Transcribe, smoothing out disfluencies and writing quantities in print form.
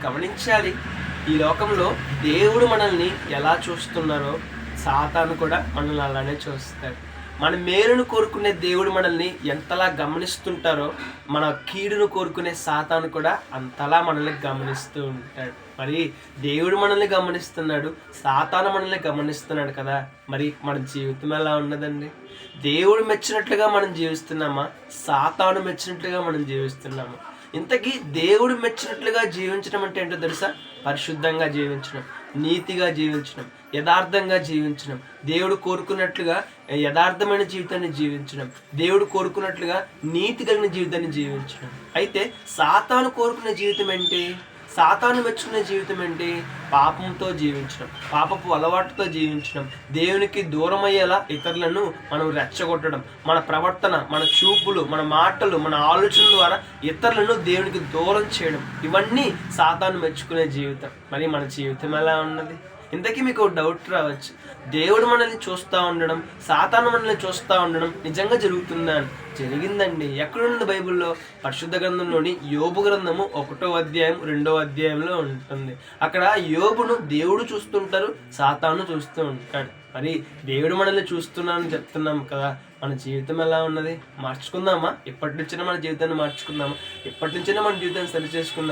గమనించాలి. ఈ లోకంలో దేవుడు మనల్ని ఎలా చూస్తున్నారో సాతాను కూడా మనల్ని అలానే చూస్తాడు. మన మేలును కోరుకునే దేవుడు మనల్ని ఎంతలా గమనిస్తుంటారో మన కీడును కోరుకునే సాతాను కూడా అంతలా మనల్ని గమనిస్తూ ఉంటాడు. మరి దేవుడు మనల్ని గమనిస్తున్నాడు, సాతాను మనల్ని గమనిస్తున్నాడు కదా. మరి మన జీవితం ఎలా ఉన్నదండి? దేవుడు మెచ్చినట్లుగా మనం జీవిస్తున్నామా, సాతాను మెచ్చినట్లుగా మనం జీవిస్తున్నామా? ఇంతకీ దేవుడు మెచ్చినట్లుగా జీవించడం అంటే ఏంటో తెలుసా? పరిశుద్ధంగా జీవించడం, నీతిగా జీవించడం, యథార్థంగా జీవించడం, దేవుడు కోరుకున్నట్లుగా యథార్థమైన జీవితాన్ని జీవించడం, దేవుడు కోరుకున్నట్లుగా నీతి కలిగిన జీవితాన్ని జీవించడం. అయితే సాతాను కోరుకునే జీవితం ఏంటి? సాతాను మెచ్చుకునే జీవితం ఏంటి? పాపంతో జీవించడం, పాపపు అలవాటుతో జీవించడం, దేవునికి దూరం అయ్యేలా ఇతరులను మనం రెచ్చగొట్టడం, మన ప్రవర్తన, మన చూపులు, మన మాటలు, మన ఆలోచనల ద్వారా ఇతరులను దేవునికి దూరం చేయడం, ఇవన్నీ సాతాను మెచ్చుకునే జీవితం. మరి మన జీవితం ఎలా ఉన్నది? ఇంతకీ మీకు ఒక డౌట్ రావచ్చు, దేవుడు మనల్ని చూస్తూ ఉండడం, సాతాను మనల్ని చూస్తూ ఉండడం నిజంగా జరుగుతుందా అని. జరిగిందండి. ఎక్కడుంది బైబిల్లో? పరిశుద్ధ గ్రంథంలోని యోబు గ్రంథము 1వ అధ్యాయం 2వ అధ్యాయంలో ఉంటుంది. అక్కడ యోబును దేవుడు చూస్తుంటారు, సాతాను చూస్తూ ఉంటాడు. మరి దేవుడు మనల్ని చూస్తున్నానని చెప్తున్నాం కదా, మన జీవితం ఎలా ఉన్నది? మార్చుకుందామా? ఇప్పటి నుంచైనా మన జీవితాన్ని మార్చుకుందామా? ఇప్పటి నుంచైనా మన జీవితాన్ని సరి చేసుకుందాం.